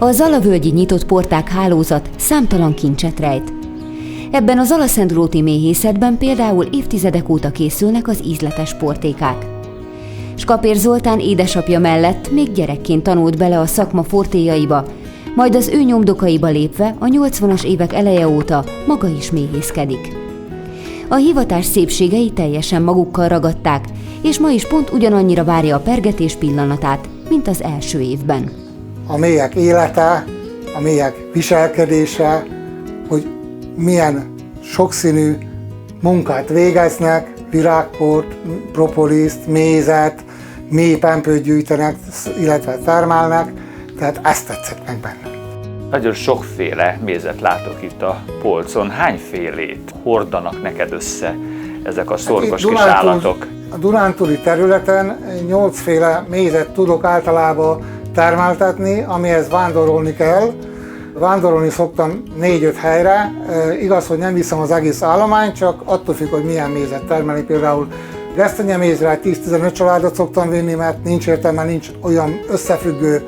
A Zalavölgyi nyitott porták hálózat számtalan kincset rejt. Ebben a zalaszentgróti méhészetben például évtizedek óta készülnek az ízletes portékák. Skapér Zoltán édesapja mellett még gyerekként tanult bele a szakma fortéjaiba, majd az ő nyomdokaiba lépve a 80-as évek eleje óta maga is méhészkedik. A hivatás szépségei teljesen magukkal ragadták, és ma is pont ugyanannyira várja a pergetés pillanatát, mint az első évben. A méhek élete, a méhek viselkedése, hogy milyen sokszínű munkát végeznek, virágport, propoliszt, mézet, méhpempőt gyűjtenek, illetve termelnek, tehát ezt tetszett meg benne. Nagyon sokféle mézet látok itt a polcon. Hányfélét hordanak neked össze ezek a szorgos kis állatok? A Dunántúli területen 8 féle mézet tudok általában termeltetni, amihez vándorolni kell. Vándorolni szoktam 4-5 helyre. Igaz, hogy nem viszem az egész állományt, csak attól függ, hogy milyen mézet termelni. Például gesztenyemézre 10-15 családot szoktam vinni, mert nincs értelme, nincs olyan összefüggő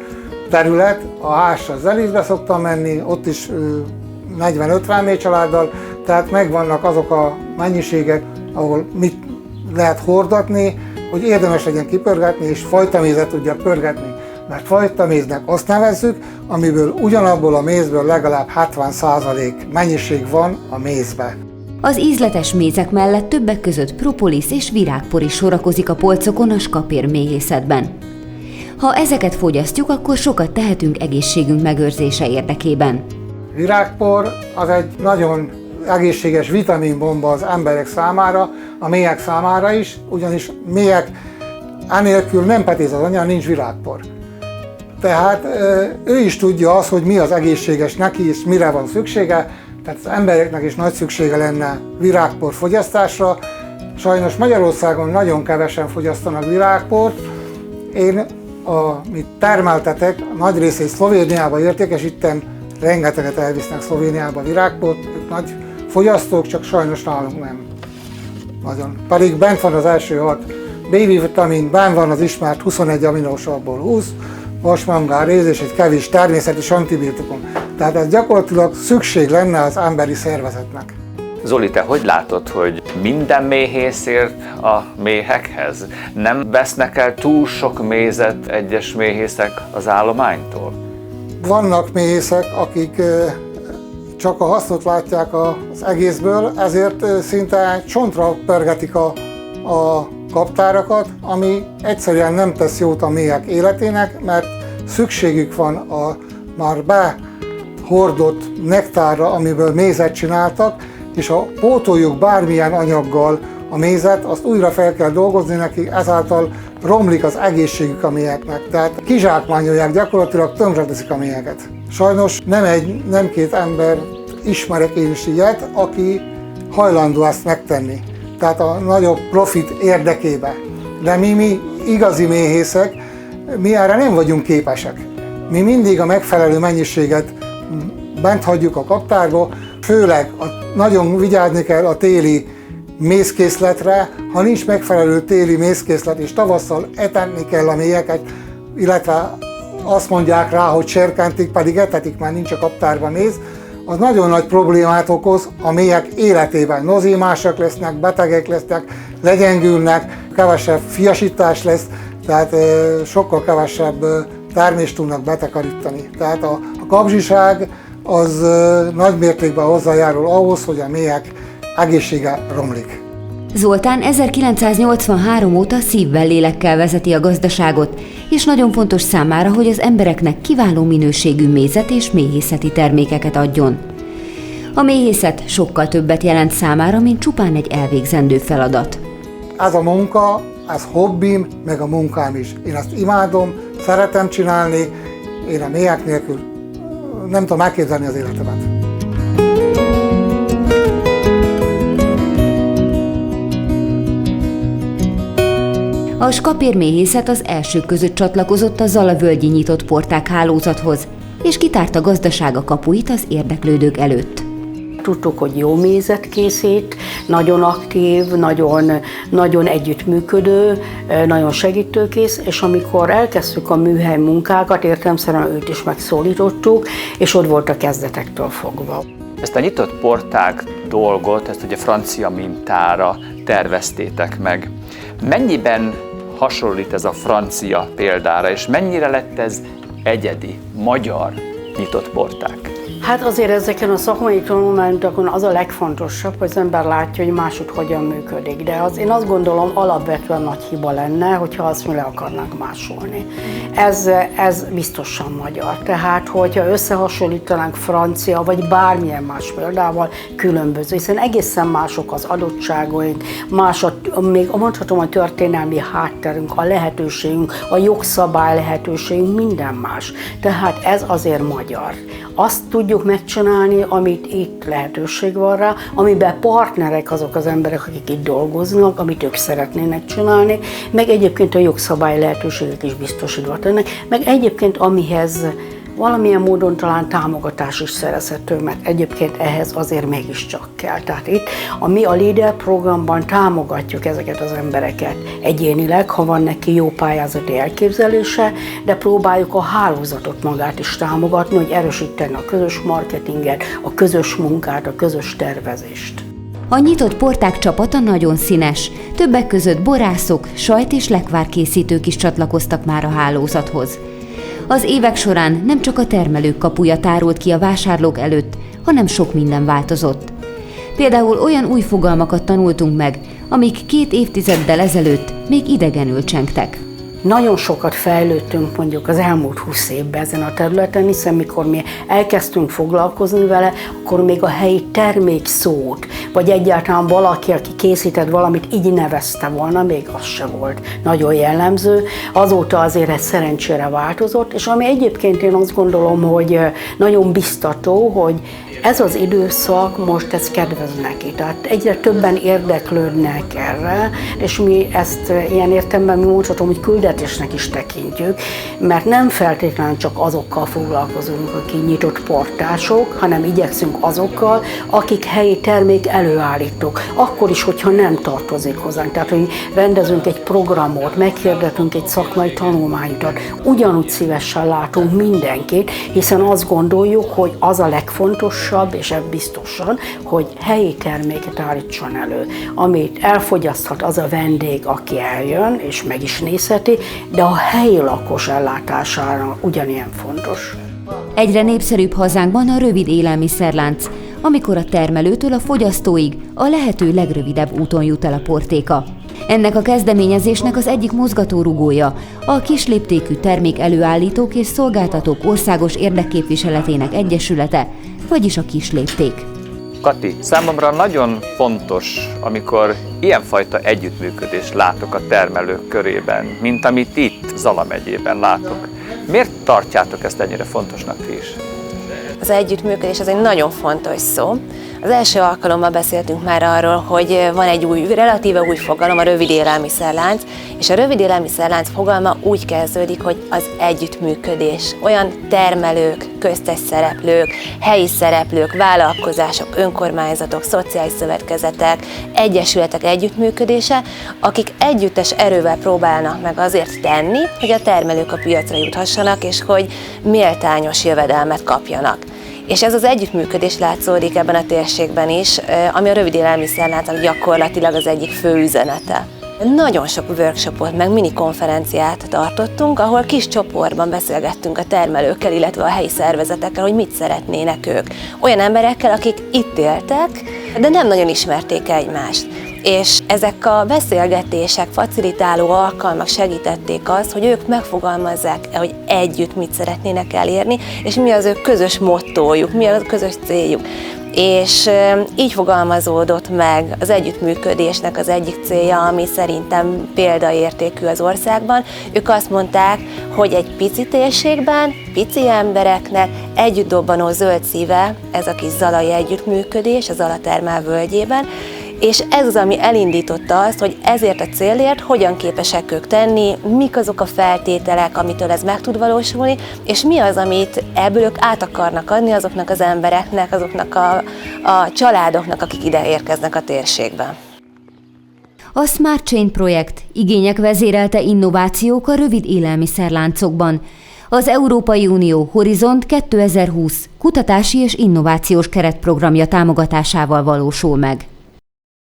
terület. A Hásra Zelizbe szoktam menni, ott is 40-50 méh családdal, tehát megvannak azok a mennyiségek, ahol mit lehet hordatni, hogy érdemes legyen kipörgetni, és fajtamézet tudja pörgetni. Mert fajtaméznek azt nevezzük, amiből ugyanabból a mézből legalább 70% mennyiség van a mézbe. Az ízletes mézek mellett többek között propolis és virágpor is sorakozik a polcokon a skapér méhészetben. Ha ezeket fogyasztjuk, akkor sokat tehetünk egészségünk megőrzése érdekében. Virágpor az egy nagyon egészséges vitaminbomba az emberek számára, a méhek számára is, ugyanis méhek anélkül nem petéz az anya, nincs virágpor. Tehát ő is tudja azt, hogy mi az egészséges neki, és mire van szüksége, tehát az embereknek is nagy szüksége lenne virágpor fogyasztásra. Sajnos Magyarországon nagyon kevesen fogyasztanak virágport. Én, amit termeltetek, nagy részét Szlovéniába értékesítem, rengeteget elvisznek Szlovéniába virágport, ők nagy fogyasztók, csak sajnos nálunk nem. Nagyon. Pedig bent van az első 6 B-vitamin, bent van az ismert 21 aminosavból 20, vasmangán, réz és egy kevés természetes antibiotikum. Tehát ez gyakorlatilag szükség lenne az emberi szervezetnek. Zoli, te hogy látod, hogy minden méhész ért a méhekhez? Nem vesznek el túl sok mézet egyes méhészek az állománytól? Vannak méhészek, akik csak a hasznot látják az egészből, ezért szinte csontra pörgetik a kaptárakat, ami egyszerűen nem tesz jót a méhek életének, mert szükségük van a már behordott nektárra, amiből mézet csináltak, és ha pótoljuk bármilyen anyaggal a mézet, azt újra fel kell dolgozni neki, ezáltal romlik az egészségük a méheknek. Tehát kizsákmányolják, gyakorlatilag tönkreteszik a méheket. Sajnos nem két ember ismerek én is ilyet, aki hajlandó ezt megtenni. Tehát a nagyobb profit érdekébe. De mi igazi méhészek, mi erre nem vagyunk képesek. Mi mindig a megfelelő mennyiséget bent hagyjuk a kaptárba, főleg nagyon vigyázni kell a téli mézkészletre. Ha nincs megfelelő téli mézkészlet és tavasszal etetni kell a méheket, illetve azt mondják rá, hogy serkentik, pedig etetik, már nincs a kaptárban méz, az nagyon nagy problémát okoz a méhek életében. Nozémásak lesznek, betegek lesznek, legyengülnek, kevesebb fiasítás lesz, tehát sokkal kevesebb termést tudnak betakarítani. Tehát a kapzsiság az nagy mértékben hozzájárul ahhoz, hogy a méhek egészsége romlik. Zoltán 1983 óta szívvel, lélekkel vezeti a gazdaságot, és nagyon fontos számára, hogy az embereknek kiváló minőségű mézet és méhészeti termékeket adjon. A méhészet sokkal többet jelent számára, mint csupán egy elvégzendő feladat. Ez a munka, ez hobbim, meg a munkám is. Én ezt imádom, szeretem csinálni, én a méhek nélkül nem tudom elképzelni az életemet. A skapér méhészet az elsők között csatlakozott a Zalavölgyi nyitott porták hálózathoz, és kitárta gazdasága kapuit az érdeklődők előtt. Tudtuk, hogy jó mézet készít, nagyon aktív, nagyon együttműködő, nagyon segítőkész, és amikor elkezdtük a műhely munkákat, értelemszerűen őt is megszólítottuk, és ott volt a kezdetektől fogva. Ezt a nyitott porták dolgot, ezt ugye francia mintára terveztétek meg. Mennyiben hasonlít ez a francia példára, és mennyire lett ez egyedi, magyar nyitott porták? Hát azért ezeken a szakmai tanulmányokon az a legfontosabb, hogy az ember látja, hogy máshogy hogyan működik. De én azt gondolom, alapvetően nagy hiba lenne, hogyha azt le akarnánk másolni. Ez biztosan magyar. Tehát, hogyha összehasonlítanánk francia, vagy bármilyen más példával, különböző, hiszen egészen mások az adottságaink, még mondhatom a történelmi hátterünk, a lehetőségünk, a jogszabály lehetőségünk, minden más. Tehát ez azért magyar. Azt tudjuk megcsinálni, amit itt lehetőség van rá, amiben partnerek azok az emberek, akik itt dolgoznak, amit ők szeretnének csinálni, meg egyébként a jogszabály lehetőségek is biztosítva tennek, meg egyébként amihez valamilyen módon talán támogatás is szerezhető, mert egyébként ehhez azért mégiscsak kell. Tehát itt mi a LEADER programban támogatjuk ezeket az embereket egyénileg, ha van neki jó pályázati elképzelése, de próbáljuk a hálózatot magát is támogatni, hogy erősíteni a közös marketinget, a közös munkát, a közös tervezést. A nyitott porták csapata nagyon színes, többek között borászok, sajt- és lekvárkészítők is csatlakoztak már a hálózathoz. Az évek során nem csak a termelők kapuja tárult ki a vásárlók előtt, hanem sok minden változott. Például olyan új fogalmakat tanultunk meg, amik 2 évtizeddel ezelőtt még idegenül csengtek. Nagyon sokat fejlődtünk mondjuk az elmúlt 20 évben ezen a területen, hiszen mikor mi elkezdtünk foglalkozni vele, akkor még a helyi termék szót, vagy egyáltalán valaki, aki készített valamit, így nevezte volna, még az se volt nagyon jellemző. Azóta azért ez szerencsére változott, és ami egyébként én azt gondolom, hogy nagyon biztató, hogy ez az időszak most ez kedvez neki, tehát egyre többen érdeklődnek erre, és mi ezt ilyen értelemben mi mondhatom, hogy küldetésnek is tekintjük, mert nem feltétlenül csak azokkal foglalkozunk, akik nyitott portások, hanem igyekszünk azokkal, akik helyi termék előállítók, akkor is, hogyha nem tartozik hozzánk. Tehát, hogy rendezünk egy programot, meghirdetünk egy szakmai tanulmányutat, ugyanúgy szívesen látunk mindenkit, hiszen azt gondoljuk, hogy az a legfontosabb, és ebb biztosan, hogy helyi terméket állítson elő, amit elfogyaszthat az a vendég, aki eljön, és meg is nézheti, de a helyi lakos ellátására ugyanilyen fontos. Egyre népszerűbb hazánkban a rövid élelmiszerlánc, amikor a termelőtől a fogyasztóig a lehető legrövidebb úton jut el a portéka. Ennek a kezdeményezésnek az egyik mozgatórugója a Kisléptékű Termék Előállítók és Szolgáltatók Országos Érdekképviseletének Egyesülete, vagyis a Kislépték. Kati, számomra nagyon fontos, amikor ilyenfajta együttműködést látok a termelők körében, mint amit itt Zala megyében látok. Miért tartjátok ezt ennyire fontosnak ti is? Az együttműködés az egy nagyon fontos szó. Az első alkalommal beszéltünk már arról, hogy van egy relatíve új fogalom, a rövid élelmiszerlánc, és a rövid élelmiszerlánc fogalma úgy kezdődik, hogy az együttműködés. Olyan termelők, köztes szereplők, helyi szereplők, vállalkozások, önkormányzatok, szociális szövetkezetek, egyesületek együttműködése, akik együttes erővel próbálnak meg azért tenni, hogy a termelők a piacra juthassanak, és hogy méltányos jövedelmet kapjanak. És ez az együttműködés látszódik ebben a térségben is, ami a rövid élelmiszerláncnak gyakorlatilag az egyik fő üzenete. Nagyon sok workshopot, meg mini konferenciát tartottunk, ahol kis csoportban beszélgettünk a termelőkkel, illetve a helyi szervezetekkel, hogy mit szeretnének ők. Olyan emberekkel, akik itt éltek, de nem nagyon ismerték egymást. És ezek a beszélgetések, facilitáló alkalmak segítették azt, hogy ők megfogalmazzák, hogy együtt mit szeretnének elérni, és mi az ő közös mottójuk, mi a közös céljuk. És így fogalmazódott meg az együttműködésnek az egyik célja, ami szerintem példaértékű az országban. Ők azt mondták, hogy egy pici térségben, pici embereknek együtt dobbanó zöld szíve, ez a kis zalai együttműködés, az Zala Termál völgyében, És ez az, ami elindította azt, hogy ezért a célért hogyan képesek ők tenni, mik azok a feltételek, amitől ez meg tud valósulni, és mi az, amit ebből ők át akarnak adni azoknak az embereknek, azoknak a családoknak, akik ide érkeznek a térségbe. A Smart Chain projekt igények vezérelte innovációk a rövid élelmiszerláncokban. Az Európai Unió Horizont 2020 kutatási és innovációs keretprogramja támogatásával valósul meg.